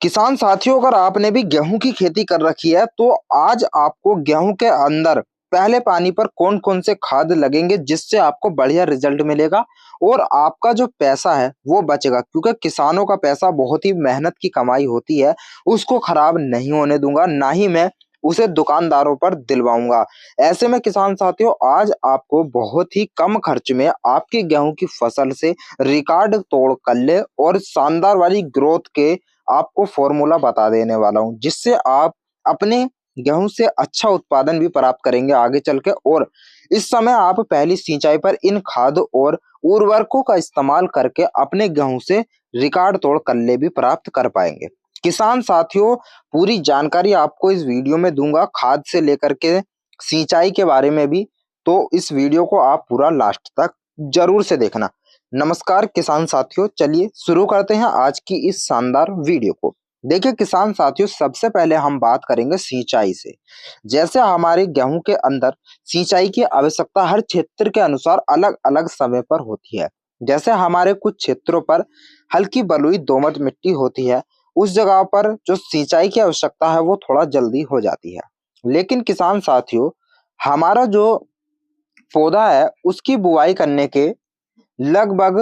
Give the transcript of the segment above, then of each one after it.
किसान साथियों, अगर आपने भी गेहूं की खेती कर रखी है तो आज आपको गेहूं के अंदर पहले पानी पर कौन कौन से खाद लगेंगे जिससे आपको बढ़िया रिजल्ट मिलेगा और आपका जो पैसा है वो बचेगा, क्योंकि किसानों का पैसा बहुत ही मेहनत की कमाई होती है। उसको खराब नहीं होने दूंगा, ना ही मैं उसे दुकानदारों पर दिलवाऊंगा। ऐसे में किसान साथियों, आज आपको बहुत ही कम खर्च में आपकी गेहूं की फसल से रिकॉर्ड तोड़ कल्ले और शानदार वाली ग्रोथ के आपको फॉर्मूला बता देने वाला हूं, जिससे आप अपने गेहूं से अच्छा उत्पादन भी प्राप्त करेंगे आगे चल के। और इस समय आप पहली सिंचाई पर इन खाद और उर्वरकों का इस्तेमाल करके अपने गेहूं से रिकॉर्ड तोड़ कल्ले भी प्राप्त कर पाएंगे। किसान साथियों, पूरी जानकारी आपको इस वीडियो में दूंगा, खाद से लेकर के सिंचाई के बारे में भी। तो इस वीडियो को आप पूरा लास्ट तक जरूर से देखना। नमस्कार किसान साथियों, चलिए शुरू करते हैं आज की इस शानदार वीडियो को। देखिए किसान साथियों, सबसे पहले हम बात करेंगे सिंचाई से। जैसे हमारे गेहूं के अंदर सिंचाई की आवश्यकता हर क्षेत्र के अनुसार अलग अलग समय पर होती है। जैसे हमारे कुछ क्षेत्रों पर हल्की बलुई दोमट मिट्टी होती है, उस जगह पर जो सिंचाई की आवश्यकता है वो थोड़ा जल्दी हो जाती है। लेकिन किसान साथियों, हमारा जो पौधा है उसकी बुआई करने के लगभग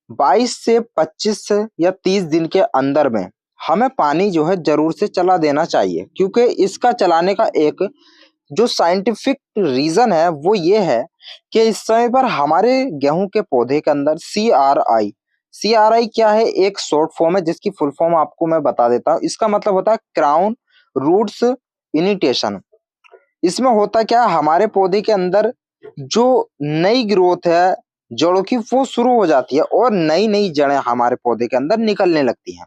22 से 25 या 30 दिन के अंदर में हमें पानी जो है जरूर से चला देना चाहिए, क्योंकि इसका चलाने का एक जो साइंटिफिक रीजन है वो ये है कि इस समय पर हमारे गेहूं के पौधे के अंदर CRI क्या है, एक शॉर्ट फॉर्म है जिसकी फुल फॉर्म आपको मैं बता देता हूँ। इसका मतलब होता है क्राउन रूट्स इनिटेशन। इसमें होता क्या है, हमारे पौधे के अंदर जो नई ग्रोथ है जड़ों की वो शुरू हो जाती है और नई नई जड़ें हमारे पौधे के अंदर निकलने लगती हैं।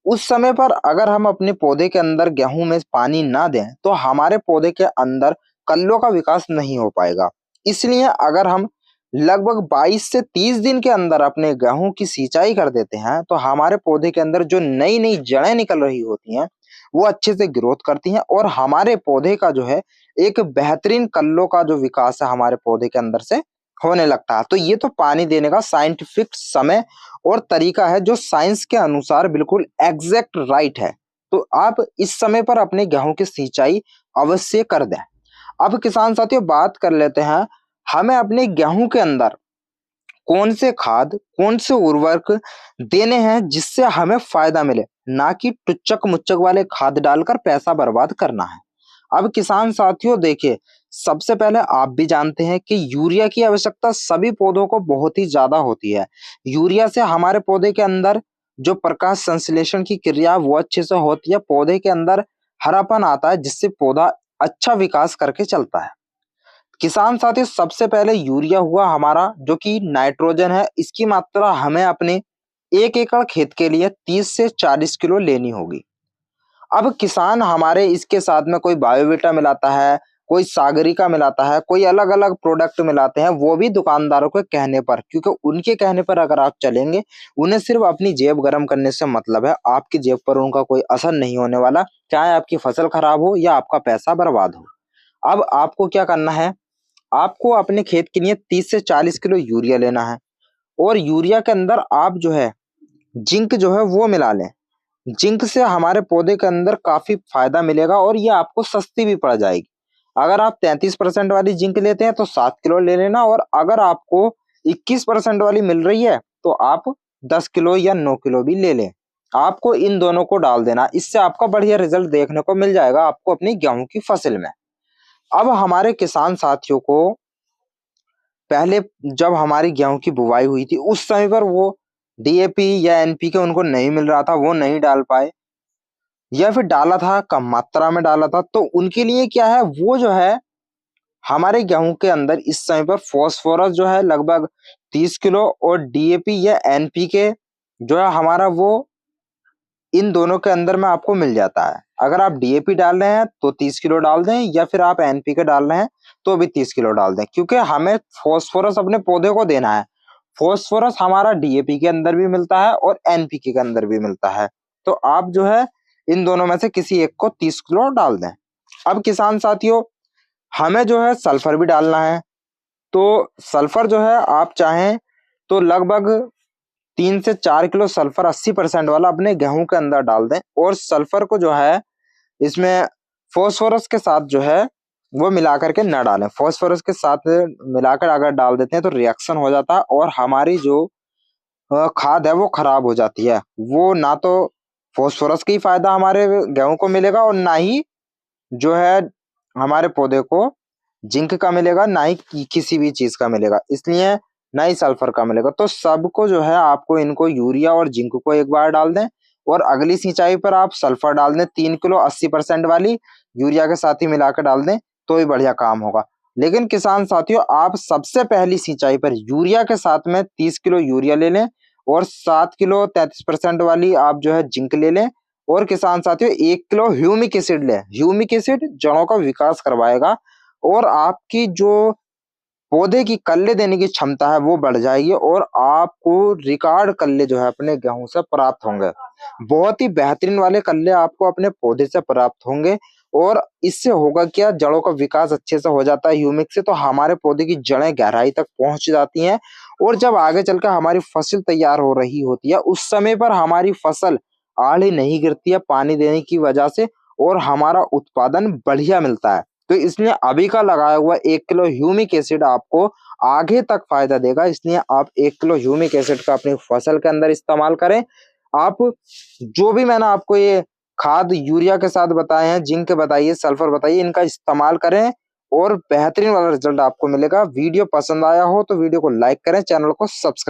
उस समय पर अगर हम अपने पौधे के अंदर गेहूं में पानी ना दें तो हमारे पौधे के अंदर कल्लों का विकास नहीं हो पाएगा। इसलिए अगर हम लगभग 22 से 30 दिन के अंदर अपने गेहूं की सिंचाई कर देते हैं तो हमारे पौधे के अंदर जो नई नई जड़ें निकल रही होती हैं वो अच्छे से ग्रोथ करती हैं और हमारे पौधे का जो है एक बेहतरीन कल्लों का जो विकास है हमारे पौधे के अंदर से होने लगता है। तो ये तो पानी देने का साइंटिफिक समय और तरीका है जो साइंस के अनुसार बिल्कुल एग्जैक्ट राइट है। तो आप इस समय पर अपने गेहूं की सिंचाई अवश्य कर दें। अब किसान साथियों, बात कर लेते हैं हमें अपने गेहूं के अंदर कौन से खाद कौन से उर्वरक देने हैं जिससे हमें फायदा मिले, ना कि टुच्चक मुच्चक वाले खाद डालकर पैसा बर्बाद करना है। अब किसान साथियों देखिए, सबसे पहले आप भी जानते हैं कि यूरिया की आवश्यकता सभी पौधों को बहुत ही ज्यादा होती है। यूरिया से हमारे पौधे के अंदर जो प्रकाश संश्लेषण की क्रिया वो अच्छे से होती है, पौधे के अंदर हरापन आता है जिससे पौधा अच्छा विकास करके चलता है। किसान साथी, सबसे पहले यूरिया हुआ हमारा जो कि नाइट्रोजन है, इसकी मात्रा हमें अपने 1 एकड़ खेत के लिए 30 से 40 किलो लेनी होगी। अब किसान हमारे इसके साथ में कोई बायोवीटा मिलाता है, कोई सागरिका मिलाता है, कोई अलग अलग प्रोडक्ट मिलाते हैं, वो भी दुकानदारों के कहने पर, क्योंकि उनके कहने पर अगर आप चलेंगे, उन्हें सिर्फ अपनी जेब गर्म करने से मतलब है, आपकी जेब पर उनका कोई असर नहीं होने वाला, चाहे आपकी फसल खराब हो या आपका पैसा बर्बाद हो। अब आपको क्या करना है, आपको अपने खेत के लिए 30 से 40 किलो यूरिया लेना है और यूरिया के अंदर आप जो है जिंक जो है वो मिला लें। जिंक से हमारे पौधे के अंदर काफी फायदा मिलेगा और ये आपको सस्ती भी पड़ जाएगी। अगर आप 33% वाली जिंक लेते हैं तो 7 किलो ले लेना, और अगर आपको 21% वाली मिल रही है तो आप 10 किलो या 9 किलो भी ले लें। आपको इन दोनों को डाल देना, इससे आपका बढ़िया रिजल्ट देखने को मिल जाएगा आपको अपनी गेहूं की फसल में। अब हमारे किसान साथियों को पहले जब हमारी गेहूं की बुवाई हुई थी उस समय पर वो DAP या NPK उनको नहीं मिल रहा था, वो नहीं डाल पाए या फिर डाला था कम मात्रा में डाला था, तो उनके लिए क्या है, वो जो है हमारे गेहूं के अंदर इस समय पर फॉस्फोरस जो है लगभग 30 किलो और DAP या NPK जो है हमारा वो इन दोनों के अंदर में आपको मिल जाता है। अगर आप DAP डाल रहे हैं तो 30 किलो डाल दें, या फिर आप NPK डाल रहे हैं तो भी 30 किलो डाल दें, क्योंकि हमें फॉस्फोरस अपने पौधे को देना है। फॉस्फोरस हमारा DAP के अंदर भी मिलता है और NPK के अंदर भी मिलता है। तो आप जो है इन दोनों में से किसी एक को 30 किलो डाल दें। अब किसान साथियों, हमें जो है सल्फर भी डालना है। तो सल्फर जो है आप चाहें तो लगभग 3 से 4 किलो सल्फर 80% वाला अपने गेहूं के अंदर डाल दें और सल्फर को जो है इसमें फास्फोरस के साथ जो है वो मिला करके न डालें। फास्फोरस के साथ मिलाकर अगर डाल देते हैं तो रिएक्शन हो जाता है और हमारी जो खाद है वो खराब हो जाती है। वो ना तो फास्फोरस की फायदा हमारे गेहूं को मिलेगा और ना ही जो है हमारे पौधे को जिंक का मिलेगा, ना ही किसी भी चीज का मिलेगा, इसलिए ना ही सल्फर का मिलेगा। तो सबको जो है आपको इनको यूरिया और जिंक को एक बार डाल दें और अगली सिंचाई पर आप सल्फर डाल दें 3 किलो 80% वाली, यूरिया के साथ ही मिलाकर डाल दें तो ही बढ़िया काम होगा। लेकिन किसान साथियों, आप सबसे पहली सिंचाई पर यूरिया के साथ में 30 किलो यूरिया ले लें और 7 किलो 33% वाली आप जो है जिंक ले लें और किसान साथियों 1 किलो ह्यूमिक एसिड लें। ह्यूमिक एसिड जड़ों का विकास करवाएगा और आपकी जो पौधे की कल्ले देने की क्षमता है वो बढ़ जाएगी और आपको रिकॉर्ड कल्ले जो है अपने गेहूं से प्राप्त होंगे। बहुत ही बेहतरीन वाले कल्ले आपको अपने पौधे से प्राप्त होंगे और इससे होगा क्या, जड़ों का विकास अच्छे से हो जाता है ह्यूमिक से, तो हमारे पौधे की जड़ें गहराई तक पहुंच जाती हैं और जब आगे चलकर हमारी फसल तैयार हो रही होती है उस समय पर हमारी फसल आड़ी नहीं गिरती है पानी देने की वजह से और हमारा उत्पादन बढ़िया मिलता है। तो इसलिए अभी का लगाया हुआ 1 किलो ह्यूमिक एसिड आपको आगे तक फायदा देगा, इसलिए आप 1 किलो ह्यूमिक एसिड का अपनी फसल के अंदर इस्तेमाल करें। आप जो भी मैंने आपको ये खाद यूरिया के साथ बताए हैं, जिंक बताइए, सल्फर बताइए, इनका इस्तेमाल करें और बेहतरीन वाला रिजल्ट आपको मिलेगा। वीडियो पसंद आया हो तो वीडियो को लाइक करें, चैनल को सब्सक्राइब